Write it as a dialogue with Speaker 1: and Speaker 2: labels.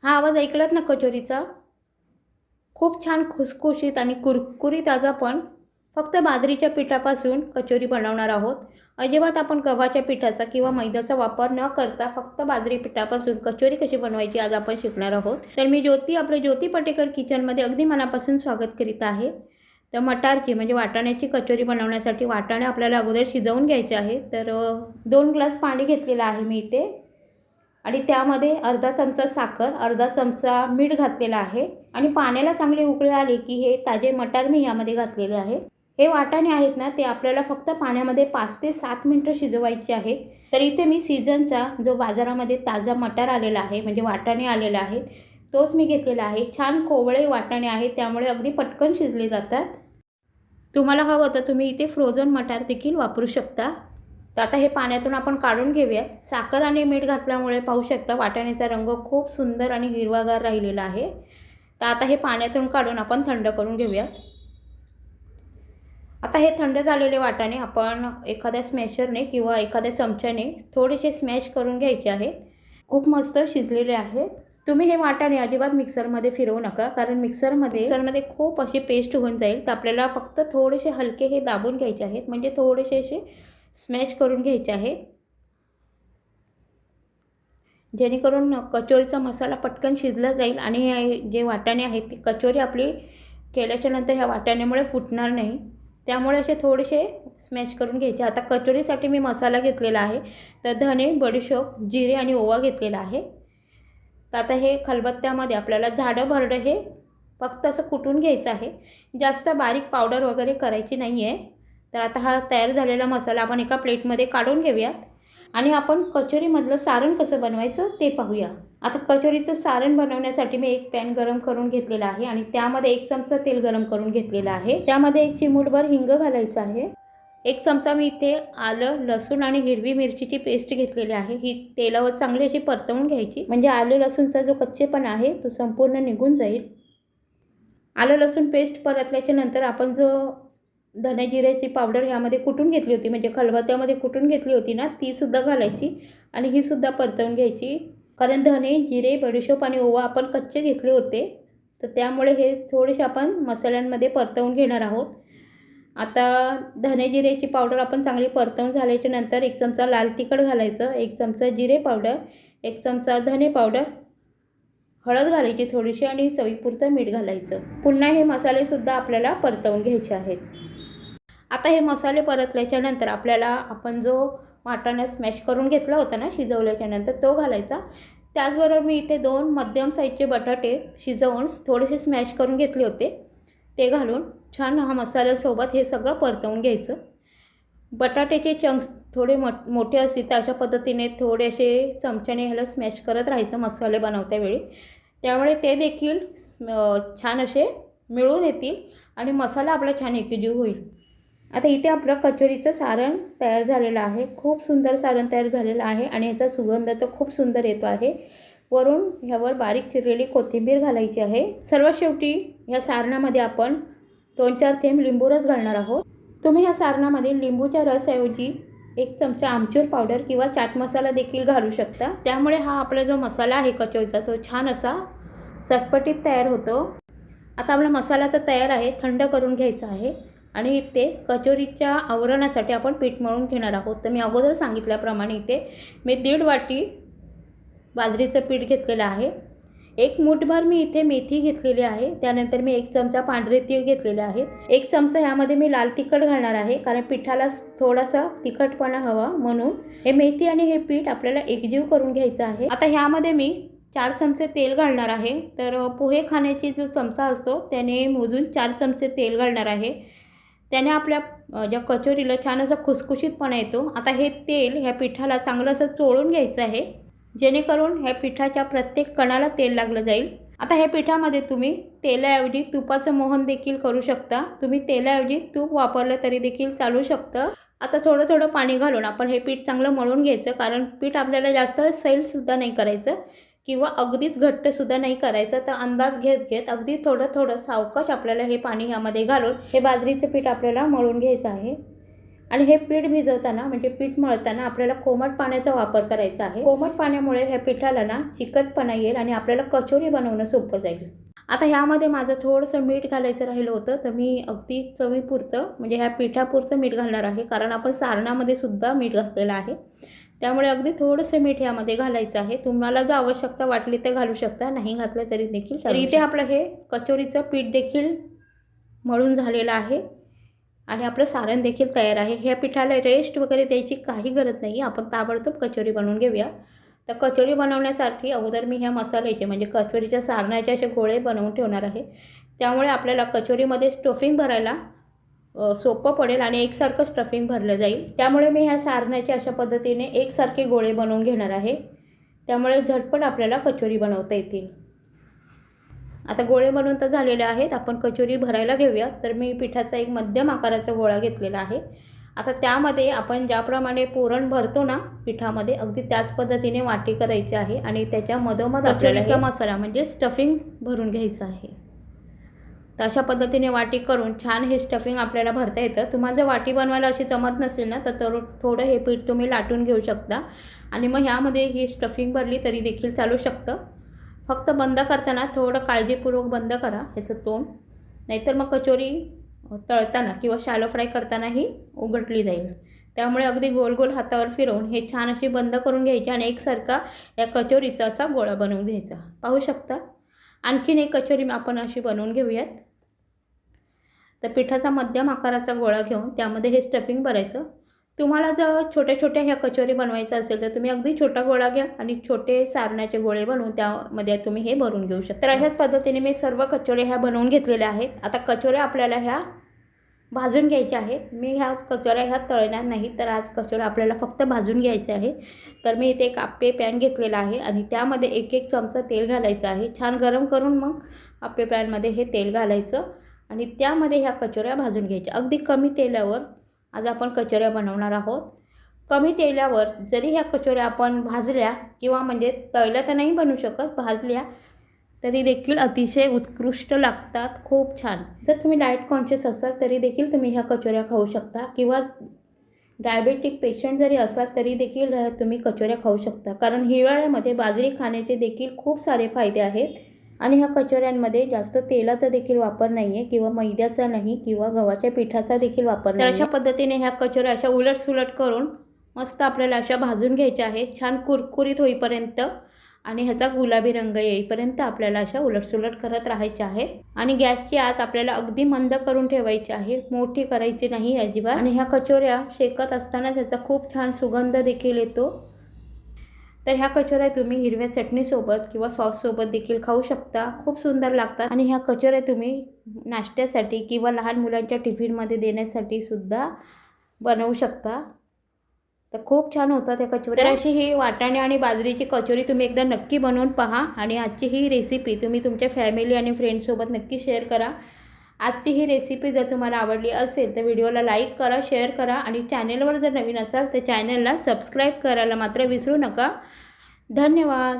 Speaker 1: हा आवाज ऐकलात ना कचोरीचा? खूप छान खुसखुशीत आणि कुरकुरीत आज आपण फक्त बाजरीच्या पिठापासून कचोरी बनवणार आहोत. अजिबात आपण गव्हाच्या पिठाचा किंवा मैद्याचा वापर न करता फक्त बाजरी पिठापासून कचोरी कशी बनवायची आज आपण शिकणार आहोत. तर मी ज्योती, आपल्या ज्योती पटेकर किचनमध्ये अगदी मनापासून स्वागत करीत आहे. तर मटारची म्हणजे वाटाण्याची कचोरी बनवण्यासाठी वाटाणे आपल्याला अगोदर शिजवून घ्यायचे आहे. तर 2 ग्लास पाणी घेतलेलं आहे मी इथे आणि त्यामध्ये अर्धा चमचा साखर, अर्धा चमचा मीठ घातलेलं आहे आणि पाण्याला चांगली उकळी आली की हे ताजे मटार मी यामध्ये घातलेले आहे. हे वाटाणे आहेत ना, ते आपल्याला फक्त पाण्यामध्ये 5 ते 7 मिनिटं शिजवायचे आहेत. तर इथे मी सीझनचा जो बाजारामध्ये ताजा मटार आलेला आहे म्हणजे वाटाणे आलेले आहेत, तोच मी घेतलेला आहे. छान कोवळे वाटाणे आहेत, त्यामुळे अगदी पटकन शिजले जातात. तुम्हाला हवं तर तुम्ही इथे फ्रोझन मटार देखील वापरू शकता. तर आता हे पाण्यातून आपण काढून घेऊया. साखर आणि मीठ घातल्यामुळे पाहू शकता वाटाण्याचा रंग खूप सुंदर आणि हिरवागार राहिलेला आहे. तर आता हे पाण्यातून काढून आपण थंड करून घेऊया. आता हे थंड झालेले वाटाणे आपण एखाद्या स्मॅशरने किंवा एखाद्या चमच्याने थोडेसे स्मॅश करून घ्यायचे आहेत. खूप मस्त शिजलेले आहेत. तुम्ही हे वाटाणे अजिबात मिक्सरमध्ये फिरवू नका, कारण मिक्सरमध्ये खूप अशी पेस्ट होऊन जाईल. तर आपल्याला फक्त थोडेसे हलके हे दाबून घ्यायचे आहेत, म्हणजे थोडेसे असे स्मॅश करून घ्यायचे आहेत, जेणेकरून कचोरीचा मसाला पटकन शिजला जाईल आणि जे वाटाणे आहेत ती कचोरी आपली केल्याच्या नंतर ह्या वाटाण्यामुळे फुटणार नाही. त्यामुळे असे थोडेसे स्मॅश करून घ्यायचे. आता कचोरीसाठी मी मसाला घेतलेला आहे. तर धने, बडीशोप, जिरे आणि ओवा घेतलेला आहे. तर आता हे खलबत्त्यामध्ये आपल्याला जाडं भरडं हे फक्त असं कुटून घ्यायचं आहे. जास्त बारीक पावडर वगैरे करायची नाही आहे. तर आता हा तयार झालेला मसाला आपण एका प्लेटमध्ये काढून घेऊयात आणि आपण कचोरीमधलं सारण कसं बनवायचं ते पाहूया. आता कचोरीचं सारण बनवण्यासाठी मी एक पॅन गरम करून घेतलेला आहे आणि त्यामध्ये 1 चमचा तेल गरम करून घेतलेलं आहे. त्यामध्ये 1 चिमूटभर हिंग घालायचं आहे. 1 चमचा मी इथे आलं, लसूण आणि हिरवी मिरचीची पेस्ट घेतलेली आहे. ही तेलावर चांगली अशी परतवून घ्यायची, म्हणजे आलं लसूणचा जो कच्चेपणा आहे तो संपूर्ण निघून जाईल. आलं लसूण पेस्ट परतल्याच्या नंतर आपण जो धने जिऱ्याची पावडर यामध्ये कुटून घेतली होती, म्हणजे खलबत्त्यामध्ये कुटून घेतली होती ना, तीसुद्धा घालायची आणि ही सुद्धा परतवून घ्यायची. कारण धने, जिरे, बडीशोप आणि ओवा आपण कच्चे घेतले होते, तर त्यामुळे हे थोडेसे आपण मसाल्यांमध्ये परतवून घेणार आहोत. आता धने जिऱ्याची पावडर आपण चांगली परतवून झाल्याच्या नंतर 1 चमचा लाल तिखट घालायचं, 1 चमचा जिरे पावडर, 1 चमचा धने पावडर, हळद घालायची थोडीशी आणि चवीपुरतं मीठ घालायचं. पुन्हा हे मसालेसुद्धा आपल्याला परतवून घ्यायचे आहेत. आता हे मसाले परतल्याच्या नंतर आपल्याला आपण जो वाटाणा स्मॅश करून घेतला होता ना शिजवल्याच्या नंतर, तो घालायचा. त्याचबरोबर मी इथे 2 मध्यम साईजचे बटाटे शिजवून थोडेसे स्मॅश करून घेतले होते, ते घालून छान हा मसाल्यासोबत हे सगळं परतवून घ्यायचं. बटाट्याचे चंक्स थोडे मोठे असतील तर अशा पद्धतीने थोडे असे चमच्याने ह्याला स्मॅश करत राहायचं मसाले बनवत्यावेळी. त्यामुळे ते देखील छान असे मिळून येतील आणि मसाला आपला छान एकजीव होईल. आता इथे आपलं कचोरीचं सारण तयार झालेलं आहे. खूप सुंदर सारण तयार झालेलं आहे आणि याचा सुगंध तर खूप सुंदर येतो आहे. वरून ह्यावर बारीक चिरलेली कोथिंबीर घालायची आहे. सर्वात शेवटी या सारणामध्ये आपण 2-4 थेंब लिंबू रस घालणार आहोत. तुम्ही या सारणामध्ये लिंबूच्या रसऐवजी 1 चमचा आमचूर पावडर किंवा चाट मसाला देखील घालू शकता. त्यामुळे हा आपला जो मसाला आहे कचोरीचा तो छान असा चटपटीत तयार होतो. आता आपला मसाला तर तयार आहे, थंड करून घ्यायचा आहे आणि इथे कचोरीच्या आवरणासाठी आपण पीठ मळून घेणार आहोत. तर मी अगोदर सांगितल्याप्रमाणे इथे मी 1.5 वाटी बाजरीचं पीठ घेतलेलं आहे. 1 मूठभर मी इथे मेथी घेतलेली आहे. त्यानंतर मी 1 चमचा पांढरे तीळ घेतलेले आहेत. 1 चमचा ह्यामध्ये मी लाल तिखट घालणार आहे, कारण पिठाला थोडासा तिखटपणा हवा म्हणून. हे मेथी आणि हे पीठ आपल्याला एकजीव करून घ्यायचं आहे. आता ह्यामध्ये मी 4 चमचे तेल घालणार आहे. तर पोहे खाण्याची जो चमचा असतो त्याने मोजून 4 चमचे तेल घालणार आहे. त्याने आपल्या ज्या कचोरीला छान असा खुसखुशीतपणा येतो. आता हे तेल ह्या पिठाला चांगलं असं चोळून घ्यायचं आहे, जेणेकरून ह्या पिठाच्या प्रत्येक कणाला तेल लागलं जाईल. आता ह्या पिठामध्ये तुम्ही तेलाऐवजी तुपाचं मोहन देखील करू शकता. तुम्ही तेलाऐवजी तूप वापरलं तरी देखील चालू शकतं. आता थोडं थोडं पाणी घालून आपण हे पीठ चांगलं मळून घ्यायचं, कारण पीठ आपल्याला जास्त सैलसुद्धा नाही करायचं किंवा अगदीच घट्टसुद्धा नाही करायचं. तर अंदाज घेत घेत अगदी थोडं थोडं सावकाश आपल्याला हे पाणी ह्यामध्ये घालून हे बाजरीचं पीठ आपल्याला मळून घ्यायचं आहे. आणि हे पीठ भिजवताना म्हणजे पीठ मळताना आपल्याला कोमट पाण्याचा वापर करायचा आहे. कोमट पाण्यामुळे ह्या पिठाला ना चिकटपणा येईल आणि आपल्याला कचोरी बनवणं सोपं जाईल. आता ह्यामध्ये माझं थोडंसं मीठ घालायचं राहिलं होतं, तर मी अगदी चवीपुरतं म्हणजे ह्या पिठापुरतं मीठ घालणार आहे, कारण आपण सारणामध्ये सुद्धा मीठ घातलेलं आहे. त्यामुळे अगदी थोडंसं मीठ यामध्ये घालायचं आहे. तुम्हाला जर आवश्यकता वाटली तर घालू शकता, नाही घातलं तरी देखील. तर इथे आपलं हे कचोरीचं पीठ देखील मळून झालेलं आहे आणि आपलं सारण देखील तयार आहे. ह्या पिठाला रेस्ट वगैरे द्यायची काही गरज नाही. आपण ताबडतोब कचोरी बनवून घेऊया. तर कचोरी बनवण्यासाठी अगोदर मी ह्या मसाल्याचे म्हणजे कचोरीच्या सारणाचे असे गोळे बनवून ठेवणार आहे. त्यामुळे आपल्याला कचोरीमध्ये स्टफिंग भरायला सोपं पडेल आणि एकसारखं स्टफिंग भरलं जाईल. त्यामुळे मी ह्या सारणाचे अशा पद्धतीने एकसारखे गोळे बनवून घेणार आहे. त्यामुळे झटपट आपल्याला कचोरी बनवता येतील. आता गोळे बनवून तर झालेले आहेत. आपण कचोरी भरायला घेऊया. तर मी पिठाचा एक मध्यम आकाराचा गोळा घेतलेला आहे. आता त्यामध्ये आपण ज्याप्रमाणे पुरण भरतो ना पिठामध्ये, अगदी त्याच पद्धतीने वाटी करायची आहे आणि त्याच्या मधोमध कचोरीचा मसाला म्हणजे स्टफिंग भरून घ्यायचं आहे. तर अशा पद्धतीने वाटी करून छान हे स्टफिंग आपल्याला भरता येतं. तुम्हाला जर वाटी बनवायला अशी जमत नसेल ना, तर थोडं हे पीठ तुम्ही लाटून घेऊ शकता आणि मग ह्यामध्ये ही स्टफिंग भरली तरी देखील चालू शकतं. फक्त बंद करताना थोडं काळजीपूर्वक बंद करा ह्याचं तोंड, नाहीतर मग कचोरी तळताना किंवा शॅलो फ्राय करतानाही उघडली जाईल. त्यामुळे अगदी गोल गोल हातावर फिरवून हे छान अशी बंद करून घ्यायची आणि एकसारखा या कचोरीचा असा गोळा बनवून घ्यायचा. पाहू शकता. आणखीन एक कचोरी आपण अशी बनवून घेऊयात. तर पिठाचा मध्यम आकाराचा गोळा घेऊन त्यामध्ये हे स्टफिंग भरायचं. तुम्हाला जर छोट्या छोट्या ह्या कचोरी बनवायचं असेल तर तुम्ही अगदी छोटा गोळा घ्या आणि छोटे सारणाचे गोळे बनवून त्यामध्ये तुम्ही हे भरून घेऊ शकता. तर अशाच पद्धतीने मी सर्व कचोऱ्या ह्या बनवून घेतलेल्या आहेत. आता कचोऱ्या आपल्याला ह्या भाजून घ्यायच्या आहेत. मी ह्या कचोऱ्या ह्या तळणार नाही, तर आज कचोऱ्या आपल्याला फक्त भाजून घ्यायच्या आहे. तर मी इथे एक आप्पे पॅन घेतलेला आहे आणि त्यामध्ये 1-1 चमचा तेल घालायचं आहे. छान गरम करून मग आप्पे पॅनमध्ये हे तेल घालायचं आणि त्यामध्ये ह्या कचोऱ्या भाजून घ्यायच्या. अगदी कमी तेलावर आज आपण कचोऱ्या बनवणार आहोत. कमी तेलावर जरी ह्या कचोऱ्या आपण भाजल्या किंवा म्हणजे तळल्या तर नाही बनवू शकत, भाजल्या तरी देखील अतिशय उत्कृष्ट लागतात, खूप छान. जर तुम्ही डाएट कॉन्शियस असाल तरी देखील तुम्ही ह्या कचोऱ्या खाऊ शकता किंवा डायबेटिक पेशंट जरी असाल तरी देखील तुम्ही कचोऱ्या खाऊ शकता, कारण हिवाळ्यामध्ये बाजरी खाण्याचे देखील खूप सारे फायदे आहेत आणि ह्या कचोऱ्यांमध्ये जास्त तेलाचा देखील वापर नाही आहे किंवा मैद्याचा नाही किंवा गव्हाच्या पिठाचा देखील वापर नाही. तर अशा पद्धतीने ह्या कचोऱ्या अशा उलटसुलट करून मस्त आपल्याला अशा भाजून घ्यायच्या आहेत, छान कुरकुरीत होईपर्यंत आणि ह्याचा गुलाबी रंग येईपर्यंत आपल्याला अशा उलटसुलट करत राहायच्या आहेत. आणि गॅसची आच आपल्याला अगदी मंद करून ठेवायची आहे, मोठी करायची नाही अजिबात. आणि ह्या कचोऱ्या शेकत असताना त्याचा खूप छान सुगंध देखील येतो. तर ह्या कचोऱ्या तुम्ही हिरव्या चटणीसोबत किंवा सॉससोबत देखील खाऊ शकता, खूप सुंदर लागतात. आणि ह्या कचोऱ्या तुम्ही नाश्त्यासाठी किंवा लहान मुलांच्या टिफिनमध्ये देण्यासाठी सुद्धा बनवू शकता. तर खूप छान होतात त्या कचोऱ्या. तर अशी ही वाटाणे आणि बाजरीची कचोरी तुम्ही एकदा नक्की बनवून पहा आणि आजची ही रेसिपी तुम्ही तुमच्या फॅमिली आणि फ्रेंड्ससोबत नक्की शेअर करा. आजची ही रेसिपी जर तुम्हाला आवडली असेल तर व्हिडिओला लाईक करा, शेअर करा आणि चॅनेलवर जर नवीन असाल तर चॅनलला सबस्क्राईब करायला मात्र विसरू नका. धन्यवाद.